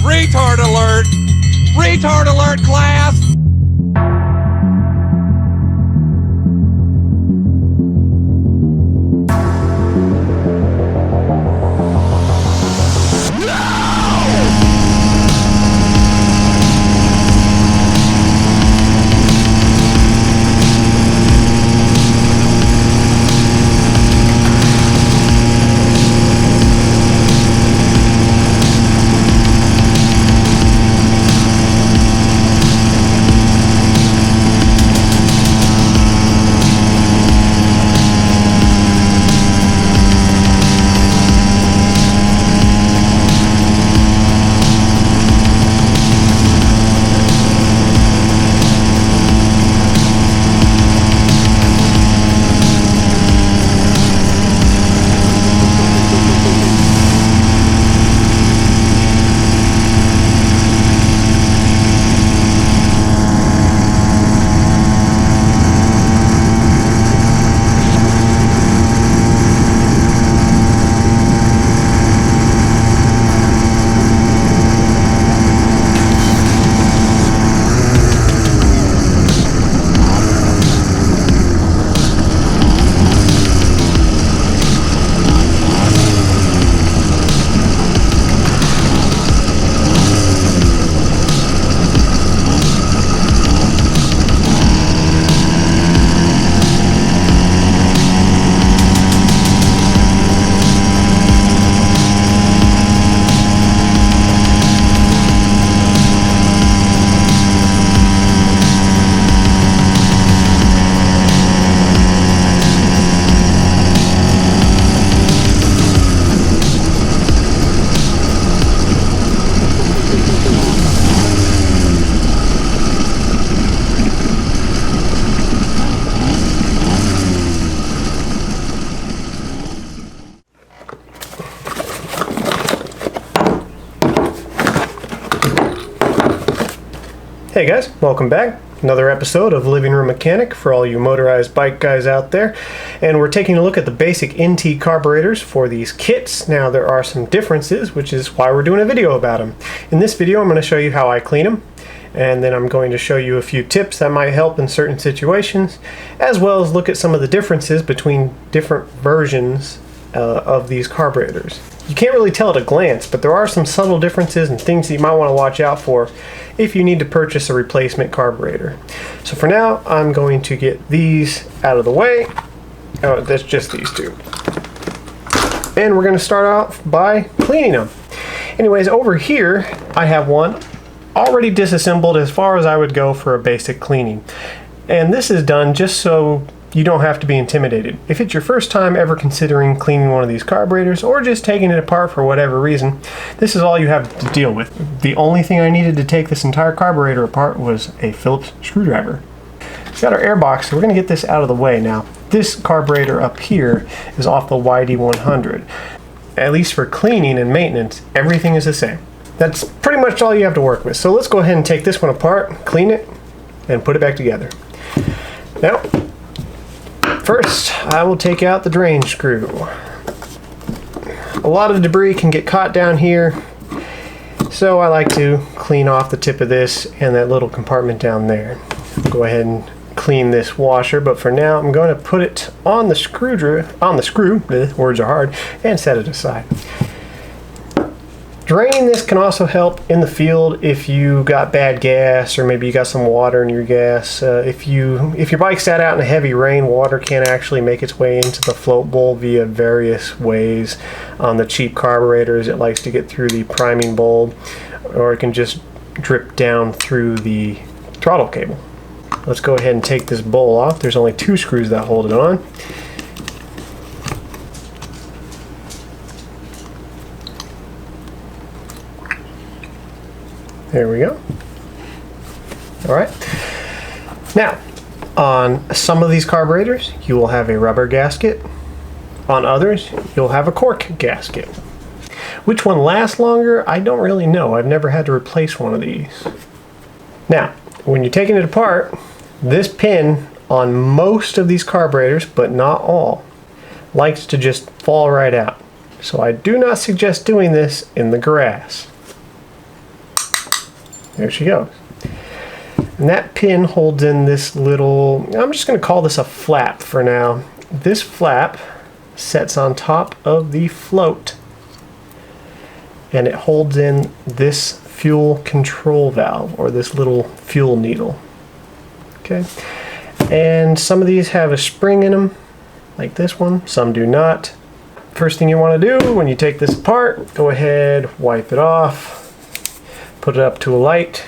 Retard alert! Retard alert, class! Hey guys, welcome back. Another episode of Living Room Mechanic for all you motorized bike guys out there. And we're taking a look at the basic NT carburetors for these kits. Now there are some differences, which is why we're doing a video about them. In this video I'm going to show you how I clean them, and then I'm going to show you a few tips that might help in certain situations, as well as look at some of the differences between different versions of these carburetors. You can't really tell at a glance, but there are some subtle differences and things that you might want to watch out for if you need to purchase a replacement carburetor. So for now, I'm going to get these out of the way. Oh, that's just these two. And we're going to start off by cleaning them. Anyways, over here, I have one already disassembled as far as I would go for a basic cleaning. And this is done just so you don't have to be intimidated. If it's your first time ever considering cleaning one of these carburetors or just taking it apart for whatever reason, this is all you have to deal with. The only thing I needed to take this entire carburetor apart was a Phillips screwdriver. We've got our air box, so we're going to get this out of the way now. This carburetor up here is off the YD100. At least for cleaning and maintenance, everything is the same. That's pretty much all you have to work with. So let's go ahead and take this one apart, clean it, and put it back together. Now, first, I will take out the drain screw. A lot of debris can get caught down here, so I like to clean off the tip of this and that little compartment down there. Go ahead and clean this washer, but for now I'm going to put it on the screw, words are hard, and set it aside. Draining this can also help in the field if you got bad gas, or maybe you got some water in your gas. If your bike sat out in a heavy rain, water can actually make its way into the float bowl via various ways. On the cheap carburetors, it likes to get through the priming bulb, or it can just drip down through the throttle cable. Let's go ahead and take this bowl off. There's only 2 screws that hold it on. There we go. Alright. Now, on some of these carburetors, you will have a rubber gasket. On others, you'll have a cork gasket. Which one lasts longer, I don't really know. I've never had to replace one of these. Now, when you're taking it apart, this pin on most of these carburetors, but not all, likes to just fall right out. So I do not suggest doing this in the grass. There she goes. And that pin holds in this little, I'm just going to call this a flap for now. This flap sets on top of the float, and it holds in this fuel control valve, or this little fuel needle. Okay, and some of these have a spring in them, like this one. Some do not. First thing you want to do when you take this apart, go ahead, wipe it off, put it up to a light,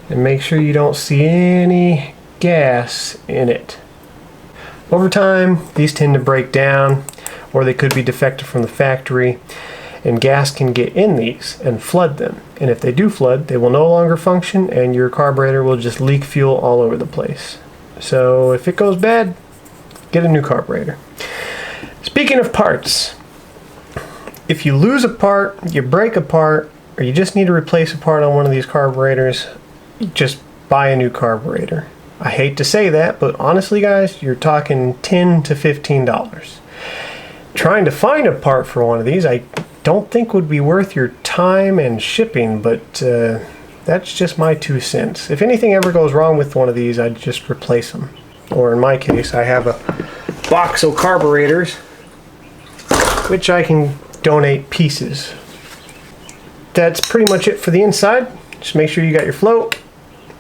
and make sure you don't see any gas in it. Over time, these tend to break down, or they could be defective from the factory, and gas can get in these and flood them. And if they do flood, they will no longer function, and your carburetor will just leak fuel all over the place. So if it goes bad, get a new carburetor. Speaking of parts, if you lose a part, you break a part, or you just need to replace a part on one of these carburetors, just buy a new carburetor. I hate to say that, but honestly guys, you're talking $10 to $15. Trying to find a part for one of these, I don't think would be worth your time and shipping, but that's just my 2 cents. If anything ever goes wrong with one of these, I'd just replace them. Or in my case, I have a box of carburetors, which I can donate pieces. That's pretty much it for the inside. Just make sure you got your float,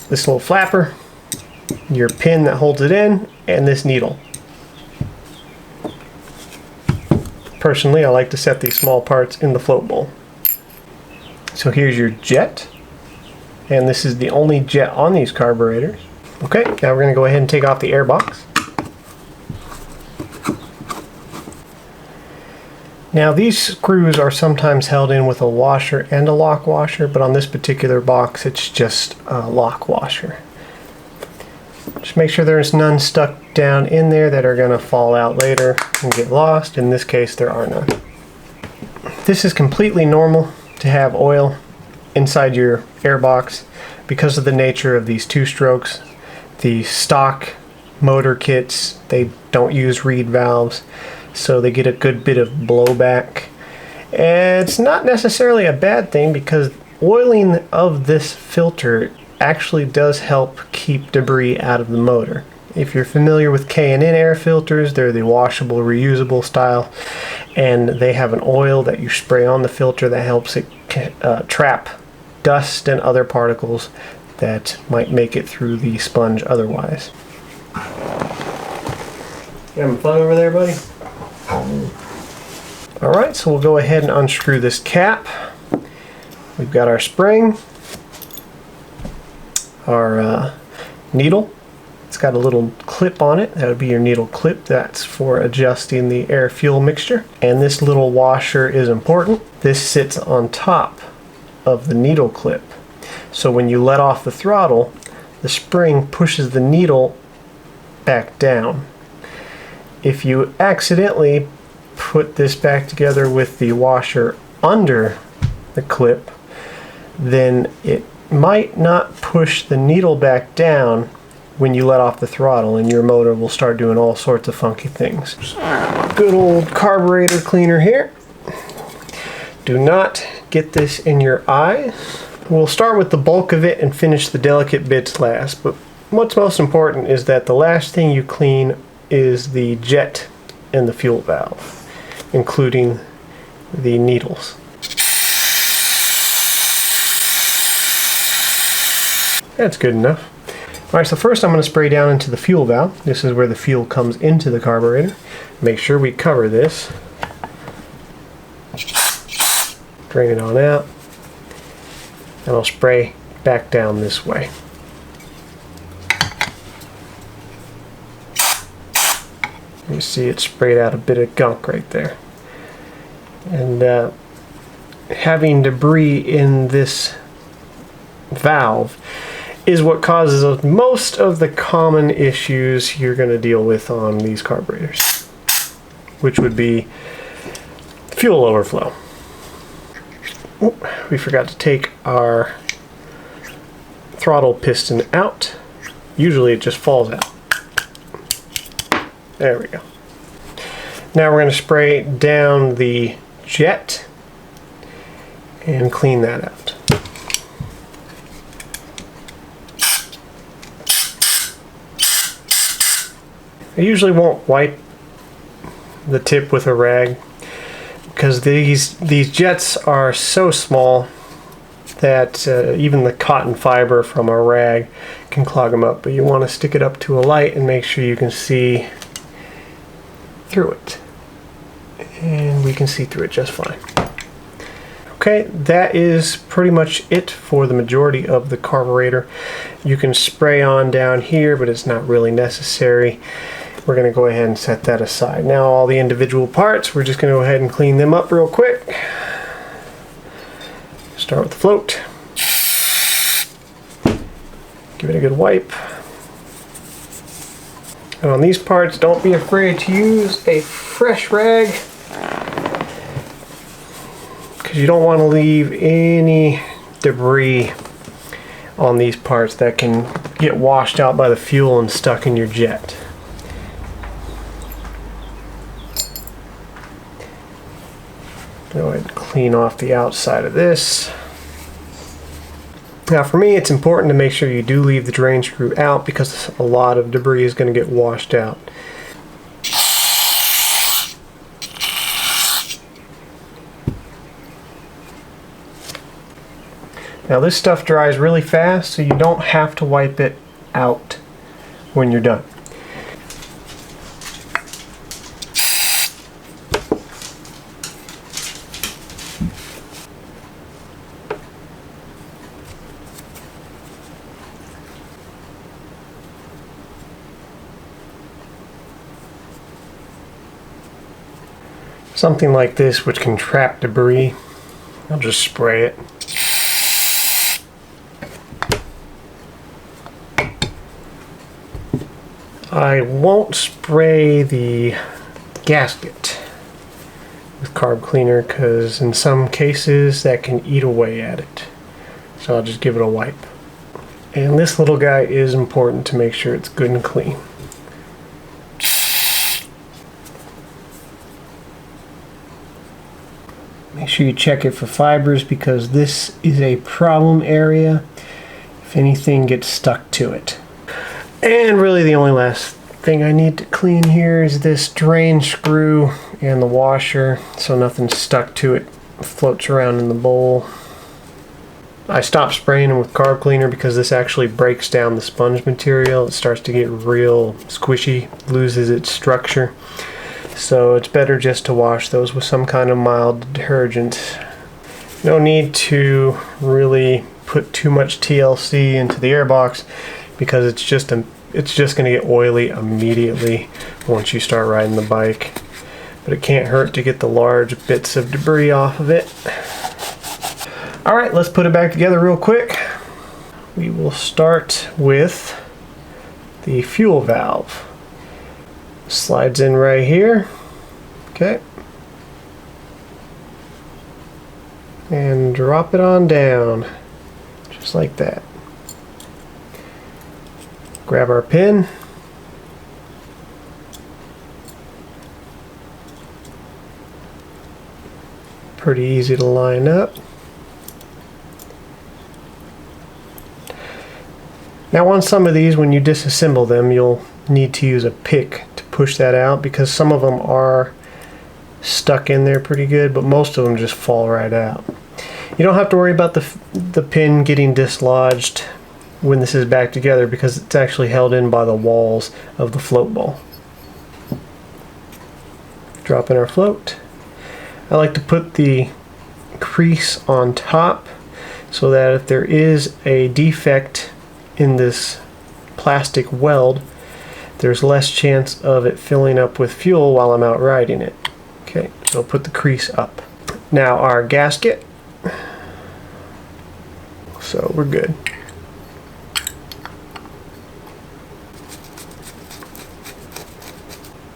this little flapper, your pin that holds it in, and this needle. Personally, I like to set these small parts in the float bowl. So here's your jet, and this is the only jet on these carburetors. Okay, now we're going to go ahead and take off the air box. Now these screws are sometimes held in with a washer and a lock washer, but on this particular box it's just a lock washer. Just make sure there's none stuck down in there that are going to fall out later and get lost. In this case, there are none. This is completely normal to have oil inside your air box because of the nature of these 2-strokes. The stock motor kits, they don't use reed valves, so they get a good bit of blowback. It's not necessarily a bad thing because oiling of this filter actually does help keep debris out of the motor. If you're familiar with K&N air filters, they're the washable, reusable style, and they have an oil that you spray on the filter that helps it trap dust and other particles that might make it through the sponge otherwise. You having fun over there, buddy? Alright, so we'll go ahead and unscrew this cap. We've got our spring, our needle. It's got a little clip on it. That would be your needle clip. That's for adjusting the air-fuel mixture. And this little washer is important. This sits on top of the needle clip. So when you let off the throttle, the spring pushes the needle back down. If you accidentally put this back together with the washer under the clip, then it might not push the needle back down when you let off the throttle, and your motor will start doing all sorts of funky things. Good old carburetor cleaner here. Do not get this in your eyes. We'll start with the bulk of it and finish the delicate bits last, but what's most important is that the last thing you clean is the jet and the fuel valve, including the needles. That's good enough. Alright, so first I'm going to spray down into the fuel valve. This is where the fuel comes into the carburetor. Make sure we cover this. Drain it on out. And I'll spray back down this way. You see it sprayed out a bit of gunk right there. And having debris in this valve is what causes most of the common issues you're going to deal with on these carburetors, which would be fuel overflow. Oop, we forgot to take our throttle piston out. Usually it just falls out. There we go. Now we're going to spray down the jet and clean that out. I usually won't wipe the tip with a rag because these jets are so small that even the cotton fiber from a rag can clog them up. But you want to stick it up to a light and make sure you can see through it. And we can see through it just fine. Okay, that is pretty much it for the majority of the carburetor. You can spray on down here, but it's not really necessary. We're going to go ahead and set that aside. Now all the individual parts, we're just going to go ahead and clean them up real quick. Start with the float. Give it a good wipe. And on these parts, don't be afraid to use a fresh rag, because you don't want to leave any debris on these parts that can get washed out by the fuel and stuck in your jet. Go ahead and clean off the outside of this. Now for me, it's important to make sure you do leave the drain screw out because a lot of debris is going to get washed out. Now this stuff dries really fast, so you don't have to wipe it out when you're done. Something like this, which can trap debris, I'll just spray it. I won't spray the gasket with carb cleaner because in some cases that can eat away at it. So I'll just give it a wipe. And this little guy is important to make sure it's good and clean. Make sure you check it for fibers because this is a problem area if anything gets stuck to it. And really the only last thing I need to clean here is this drain screw and the washer so nothing's stuck to it, floats around in the bowl. I stopped spraying them with carb cleaner because this actually breaks down the sponge material. It starts to get real squishy, loses its structure. So it's better just to wash those with some kind of mild detergent. No need to really put too much TLC into the airbox because it's just going to get oily immediately once you start riding the bike. But it can't hurt to get the large bits of debris off of it. Alright, let's put it back together real quick. We will start with the fuel valve. Slides in right here. Okay. And drop it on down. Just like that. Grab our pin. Pretty easy to line up. Now on some of these, when you disassemble them, you'll need to use a pick to push that out because some of them are stuck in there pretty good, but most of them just fall right out. You don't have to worry about the pin getting dislodged when this is back together because it's actually held in by the walls of the float bowl. Drop in our float. I like to put the crease on top so that if there is a defect in this plastic weld, there's less chance of it filling up with fuel while I'm out riding it. Okay, so put the crease up. Now our gasket. So we're good.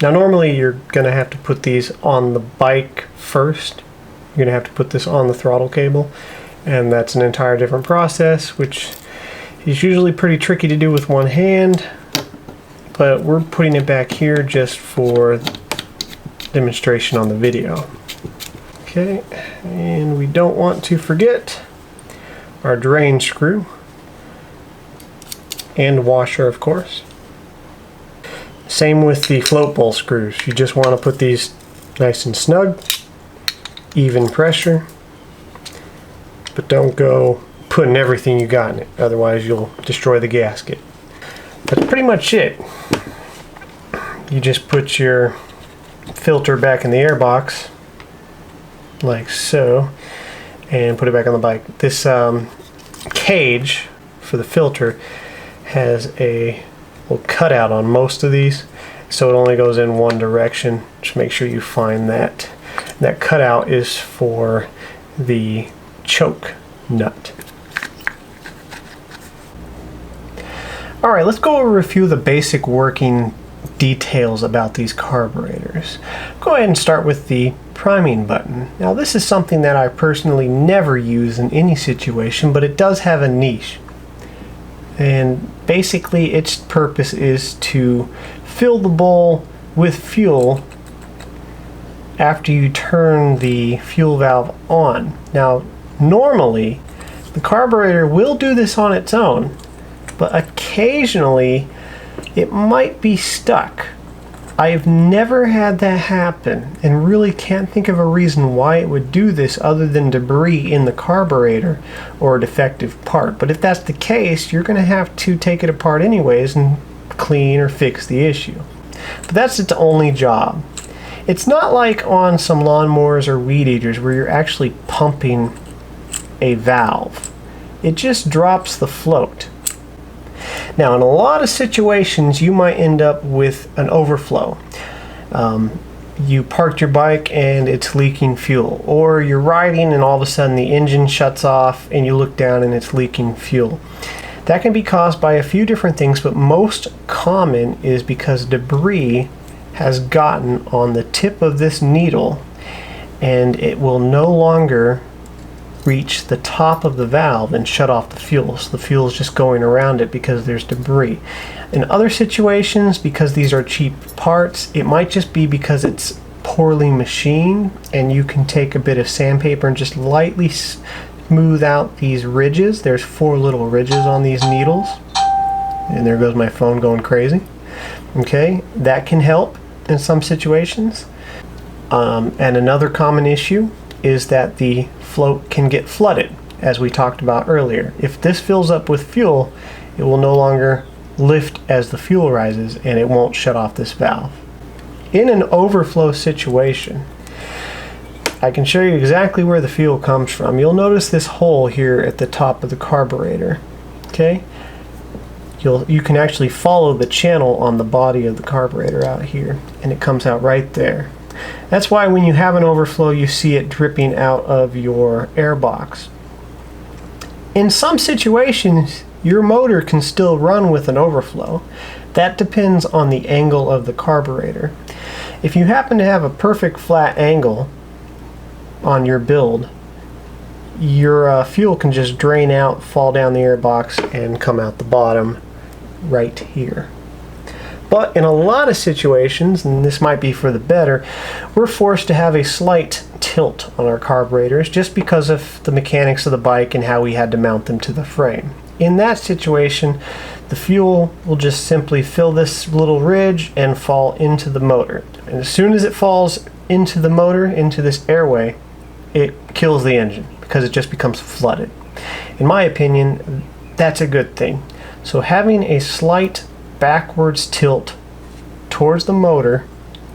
Now normally you're going to have to put these on the bike first. You're going to have to put this on the throttle cable, and that's an entire different process, which is usually pretty tricky to do with one hand, but we're putting it back here just for demonstration on the video. Okay, and we don't want to forget our drain screw and washer, of course. Same with the float bowl screws. You just want to put these nice and snug, even pressure, but don't go putting everything you got in it, otherwise you'll destroy the gasket. That's pretty much it. You just put your filter back in the air box like so and put it back on the bike. This cage for the filter has a little cutout on most of these, so it only goes in one direction. Just make sure you find that. That cutout is for the choke nut. Alright, let's go over a few of the basic working details about these carburetors. Go ahead and start with the priming button. Now this is something that I personally never use in any situation, but it does have a niche. And basically its purpose is to fill the bowl with fuel after you turn the fuel valve on. Now normally the carburetor will do this on its own, but occasionally it might be stuck. I've never had that happen and really can't think of a reason why it would do this other than debris in the carburetor or a defective part. But if that's the case, you're going to have to take it apart anyways and clean or fix the issue. But that's its only job. It's not like on some lawnmowers or weed eaters where you're actually pumping a valve. It just drops the float. Now in a lot of situations you might end up with an overflow. You parked your bike and it's leaking fuel, or you're riding and all of a sudden the engine shuts off and you look down and it's leaking fuel. That can be caused by a few different things, but most common is because debris has gotten on the tip of this needle and it will no longer reach the top of the valve and shut off the fuel. So the fuel is just going around it because there's debris. In other situations, because these are cheap parts, it might just be because it's poorly machined, and you can take a bit of sandpaper and just lightly smooth out these ridges. There's 4 little ridges on these needles. And there goes my phone going crazy. Okay, that can help in some situations. And another common issue is that the float can get flooded, as we talked about earlier. If this fills up with fuel, it will no longer lift as the fuel rises and it won't shut off this valve. In an overflow situation, I can show you exactly where the fuel comes from. You'll notice this hole here at the top of the carburetor. Okay? You can actually follow the channel on the body of the carburetor out here, and it comes out right there. That's why when you have an overflow, you see it dripping out of your air box. In some situations, your motor can still run with an overflow. That depends on the angle of the carburetor. If you happen to have a perfect flat angle on your build, your fuel can just drain out, fall down the air box, and come out the bottom right here. But in a lot of situations, and this might be for the better, we're forced to have a slight tilt on our carburetors just because of the mechanics of the bike and how we had to mount them to the frame. In that situation, the fuel will just simply fill this little ridge and fall into the motor. And as soon as it falls into the motor, into this airway, it kills the engine because it just becomes flooded. In my opinion, that's a good thing. So having a slight backwards tilt towards the motor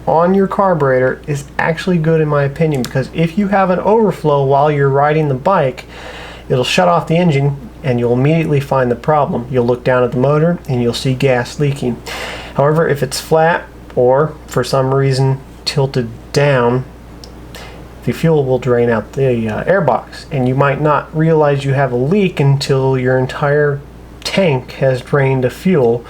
on your carburetor is actually good in my opinion, because if you have an overflow while you're riding the bike, it'll shut off the engine and you'll immediately find the problem. You'll look down at the motor and you'll see gas leaking. However, if it's flat or for some reason tilted down, the fuel will drain out the air box, and you might not realize you have a leak until your entire tank has drained of fuel.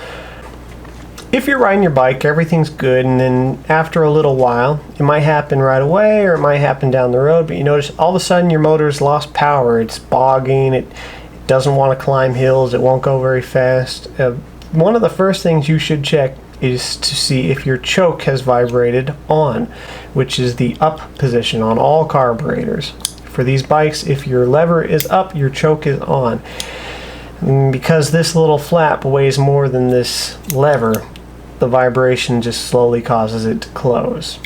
If you're riding your bike, everything's good, and then after a little while, it might happen right away or it might happen down the road, but you notice all of a sudden your motor's lost power. It's bogging, it doesn't want to climb hills, it won't go very fast. One of the first things you should check is to see if your choke has vibrated on, which is the up position on all carburetors. For these bikes, if your lever is up, your choke is on. Because this little flap weighs more than this lever, the vibration just slowly causes it to close.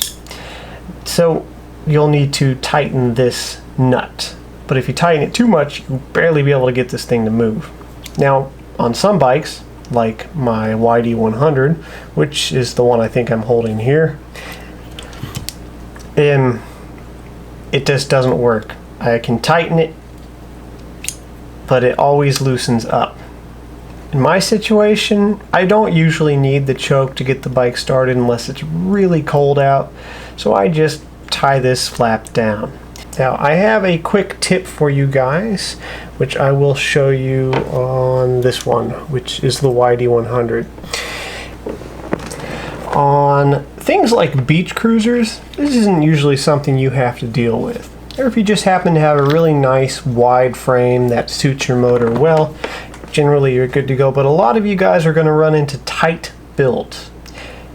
So you'll need to tighten this nut. But if you tighten it too much, you'll barely be able to get this thing to move. Now, on some bikes, like my YD100, which is the one I think I'm holding here, it just doesn't work. I can tighten it, but it always loosens up. In my situation, I don't usually need the choke to get the bike started unless it's really cold out, so I just tie this flap down. Now, I have a quick tip for you guys, which I will show you on this one, which is the YD100. On things like beach cruisers, this isn't usually something you have to deal with. Or if you just happen to have a really nice wide frame that suits your motor well, generally you're good to go. But a lot of you guys are going to run into tight builds.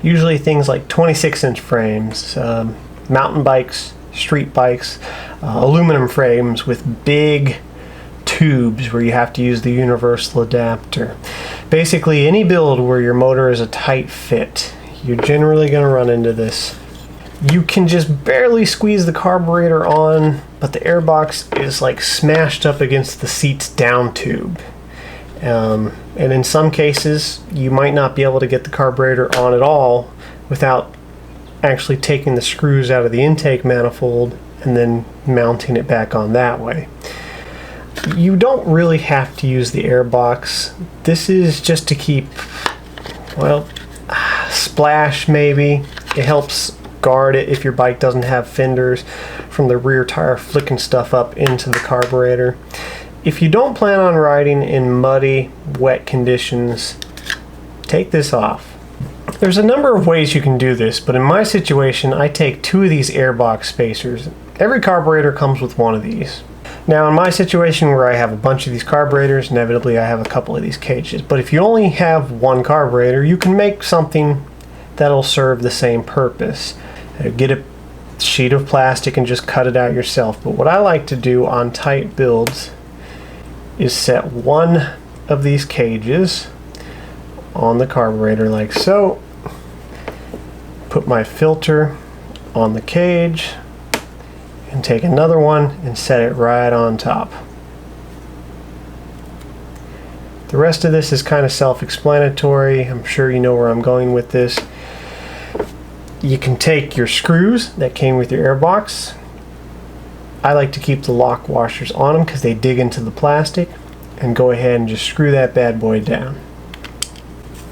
Usually things like 26-inch frames, mountain bikes, street bikes, aluminum frames with big tubes where you have to use the universal adapter. Basically any build where your motor is a tight fit, you're generally going to run into this. You can just barely squeeze the carburetor on, but the airbox is like smashed up against the seat's down tube. And in some cases, you might not be able to get the carburetor on at all without actually taking the screws out of the intake manifold and then mounting it back on that way. You don't really have to use the airbox. This is just to keep, well, splash maybe. It helps guard it if your bike doesn't have fenders from the rear tire flicking stuff up into the carburetor. If you don't plan on riding in muddy, wet conditions, take this off. There's a number of ways you can do this, but in my situation, I take 2 of these airbox spacers. Every carburetor comes with 1 of these. Now in my situation where I have a bunch of these carburetors, inevitably I have a couple of these cages. But if you only have 1 carburetor, you can make something that'll serve the same purpose. Get a sheet of plastic and just cut it out yourself. But what I like to do on tight builds is set 1 of these cages on the carburetor like so. Put my filter on the cage and take another one and set it right on top. The rest of this is kind of self-explanatory. I'm sure you know where I'm going with this. You can take your screws that came with your airbox. I like to keep the lock washers on them because they dig into the plastic, and go ahead and just screw that bad boy down.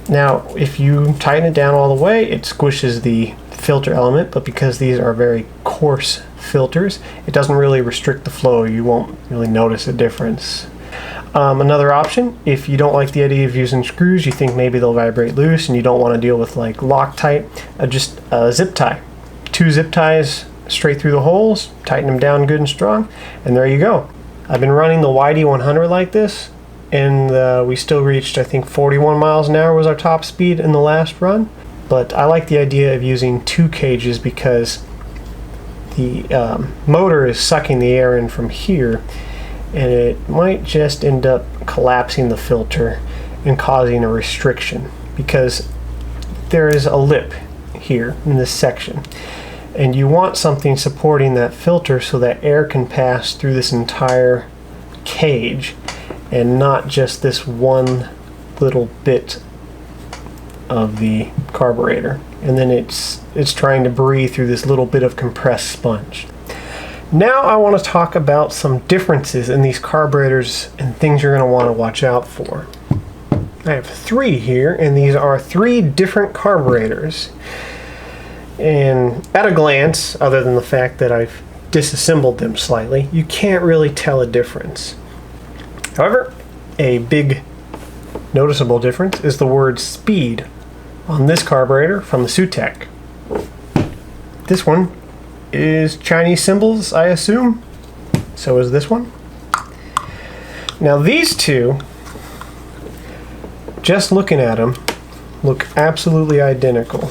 Now if you tighten it down all the way, it squishes the filter element, but because these are very coarse filters, it doesn't really restrict the flow. You won't really notice a difference. Another option, if you don't like the idea of using screws, you think maybe they'll vibrate loose and you don't want to deal with like Loctite, just a zip tie. 2 zip ties straight through the holes, tighten them down good and strong, and there you go. I've been running the YD100 like this, and we still reached, I think, 41 miles an hour was our top speed in the last run. But I like the idea of using 2 cages because the motor is sucking the air in from here, and it might just end up collapsing the filter and causing a restriction because there is a lip here in this section, and you want something supporting that filter so that air can pass through this entire cage and not just this one little bit of the carburetor, and then it's trying to breathe through this little bit of compressed sponge. Now I want to talk about some differences in these carburetors and things you're going to want to watch out for. I have 3 here, and these are 3 different carburetors. And at a glance, other than the fact that I've disassembled them slightly, you can't really tell a difference. However, a big noticeable difference is the word speed on this carburetor from the Sutek. This one is Chinese symbols, I assume. So is this one. Now these 2, just looking at them, look absolutely identical.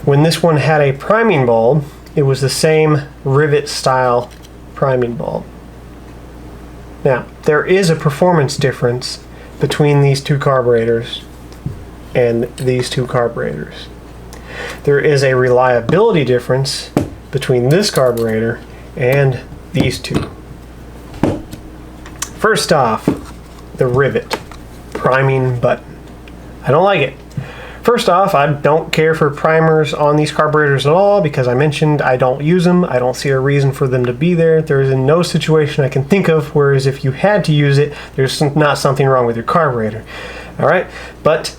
When this one had a priming bulb, it was the same rivet style priming bulb. Now, there is a performance difference between these 2 carburetors, and these two carburetors. There is a reliability difference between this carburetor and these two. First off, the rivet priming button. I don't like it. First off, I don't care for primers on these carburetors at all because I mentioned I don't use them. I don't see a reason for them to be there. There is no situation I can think of, whereas if you had to use it, there's not something wrong with your carburetor. All right, but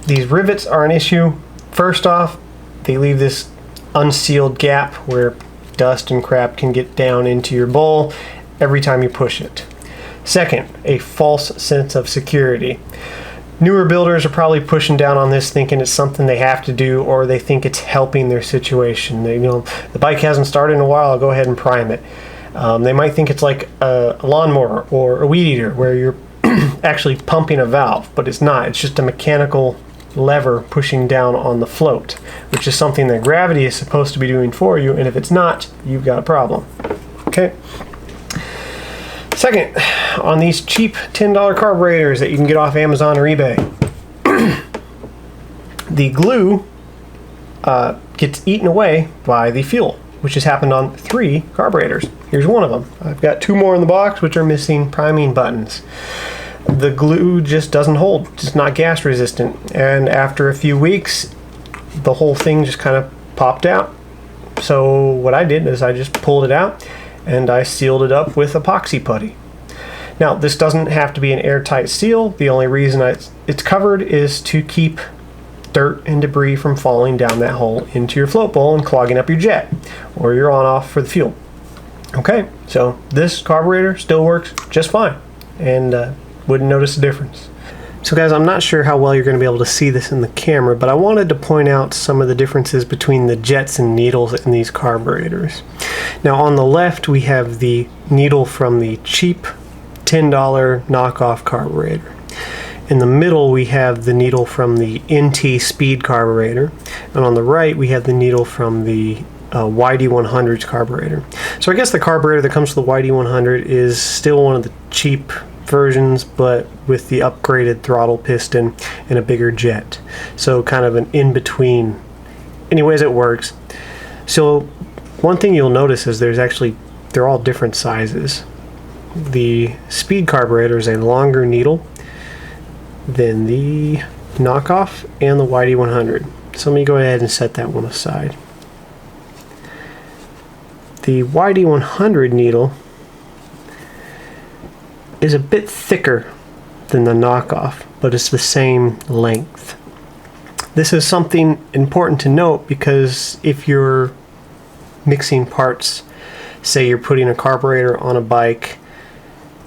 these rivets are an issue. First off, they leave this unsealed gap where dust and crap can get down into your bowl every time you push it. Second, a false sense of security. Newer builders are probably pushing down on this thinking it's something they have to do, or they think it's helping their situation. They, the bike hasn't started in a while, I'll go ahead and prime it. They might think it's like a lawnmower or a weed eater where you're actually pumping a valve, but it's not. It's just a mechanical lever pushing down on the float, which is something that gravity is supposed to be doing for you, and if it's not, you've got a problem. Okay. Second, on these cheap $10 carburetors that you can get off Amazon or eBay, the glue gets eaten away by the fuel, which has happened on 3 carburetors. Here's one of them. I've got 2 more in the box which are missing priming buttons. The glue just doesn't hold. It's not gas resistant, and after a few weeks the whole thing just kind of popped out. So what I did is I just pulled it out and I sealed it up with epoxy putty. Now, this doesn't have to be an airtight seal. The only reason it's covered is to keep dirt and debris from falling down that hole into your float bowl and clogging up your jet or your on-off for the fuel. Okay, so this carburetor still works just fine and wouldn't notice a difference. So guys, I'm not sure how well you're going to be able to see this in the camera, but I wanted to point out some of the differences between the jets and needles in these carburetors. Now on the left we have the needle from the cheap $10 knockoff carburetor. In the middle we have the needle from the NT speed carburetor, and on the right we have the needle from the YD100's carburetor. So I guess the carburetor that comes with the YD100 is still one of the cheap versions, but with the upgraded throttle piston and a bigger jet. So kind of an in-between. Anyways, it works. So one thing you'll notice is they're all different sizes. The speed carburetor is a longer needle than the knockoff and the YD100. So let me go ahead and set that one aside. The YD100 needle is a bit thicker than the knockoff, but it's the same length. This is something important to note because if you're mixing parts, say you're putting a carburetor on a bike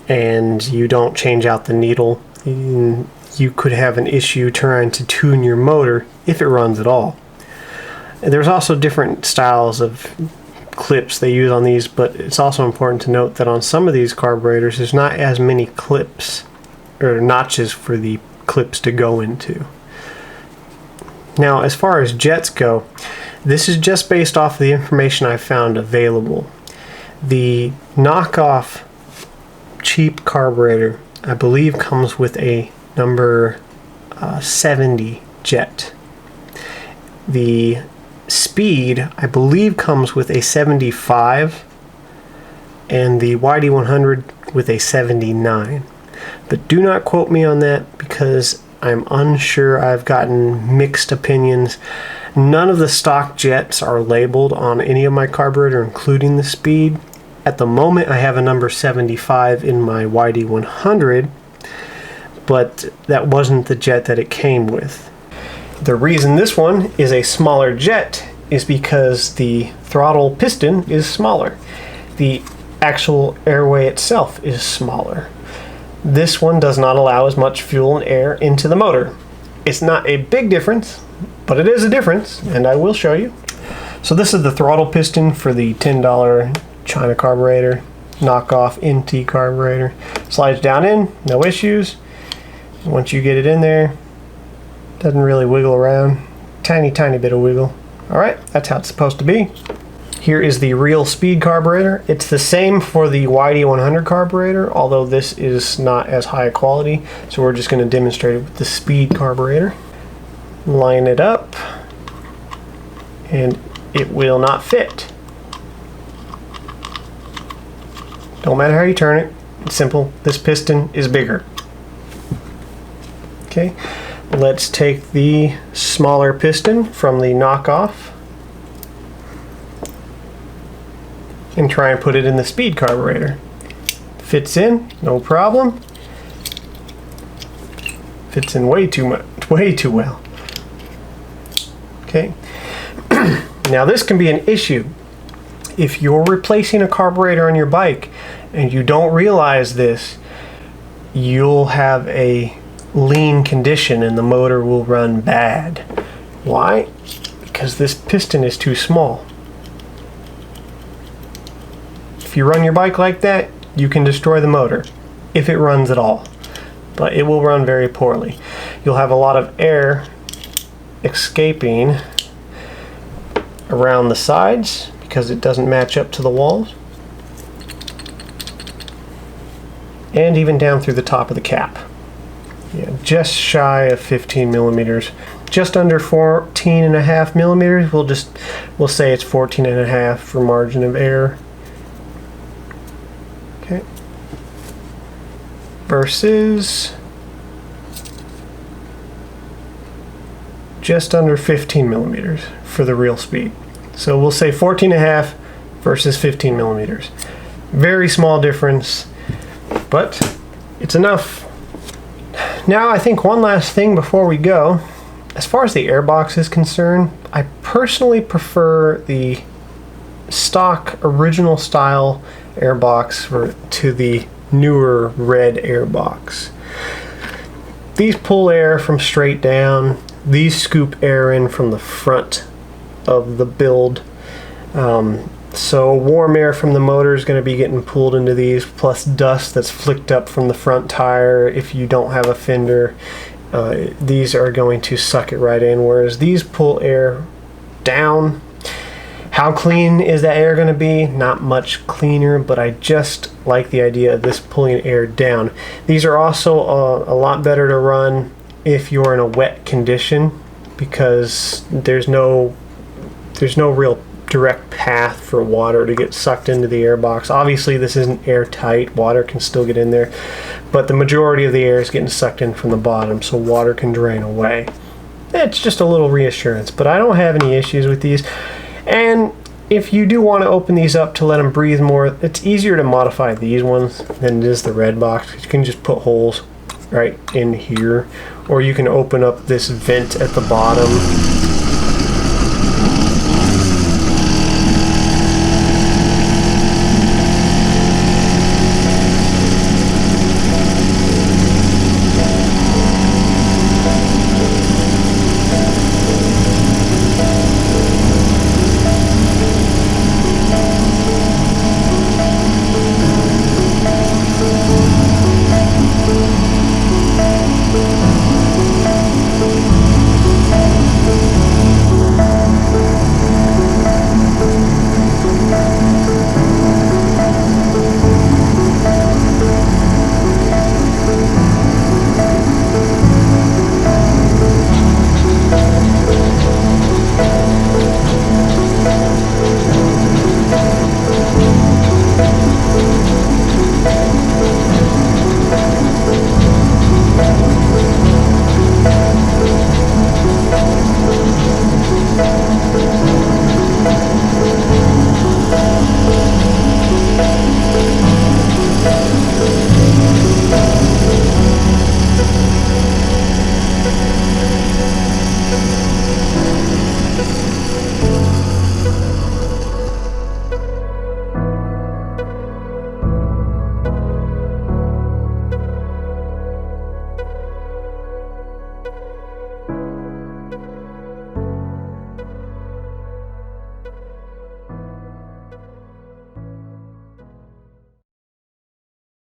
and you don't change out the needle, you could have an issue trying to tune your motor if it runs at all. There's also different styles of clips they use on these, but it's also important to note that on some of these carburetors there's not as many clips or notches for the clips to go into. Now as far as jets go, this is just based off the information I found available. The knockoff cheap carburetor I believe comes with a number 70 jet. The speed I believe comes with a 75, and the YD100 with a 79. But do not quote me on that because I'm unsure. I've gotten mixed opinions. None of the stock jets are labeled on any of my carburetor, including the speed. At the moment I have a number 75 in my YD100, but that wasn't the jet that it came with. The reason this one is a smaller jet is because the throttle piston is smaller. The actual airway itself is smaller. This one does not allow as much fuel and air into the motor. It's not a big difference, but it is a difference, and I will show you. So this is the throttle piston for the $10 China carburetor, knockoff NT carburetor. Slides down in, no issues. Once you get it in there, doesn't really wiggle around. Tiny bit of wiggle. Alright, that's how it's supposed to be. Here is the real speed carburetor. It's the same for the YD100 carburetor, although this is not as high quality, so we're just going to demonstrate it with the speed carburetor. line it up, and it will not fit. Don't matter how you turn it, it's simple. This piston is bigger. Okay, let's take the smaller piston from the knockoff and try and put it in the speed carburetor. Fits in, no problem. Fits in way too well. Okay. Now this can be an issue. If you're replacing a carburetor on your bike and you don't realize this, you'll have a lean condition and the motor will run bad. Why? Because this piston is too small. If you run your bike like that, you can destroy the motor, if it runs at all. But it will run very poorly. You'll have a lot of air escaping around the sides because it doesn't match up to the walls, and even down through the top of the cap. Yeah, just shy of 15 millimeters, just under 14.5 millimeters. We'll say it's 14.5 for margin of error. Okay. Versus just under 15 millimeters for the real speed. So we'll say 14.5 versus 15 millimeters. Very small difference, but it's enough. Now I think one last thing before we go. As far as the airbox is concerned, I personally prefer the stock original style airbox to the newer red airbox. These pull air from straight down. These scoop air in from the front of the build. So warm air from the motor is going to be getting pulled into these, plus dust that's flicked up from the front tire. If you don't have a fender, these are going to suck it right in, whereas these pull air down. How clean is that air going to be? Not much cleaner, but I just like the idea of this pulling air down. These are also a lot better to run if you're in a wet condition, because there's no real direct path for water to get sucked into the airbox. Obviously this isn't airtight, water can still get in there, but the majority of the air is getting sucked in from the bottom, so water can drain away. It's just a little reassurance, but I don't have any issues with these. And if you do want to open these up to let them breathe more, it's easier to modify these ones than it is the red box. You can just put holes right in here, or you can open up this vent at the bottom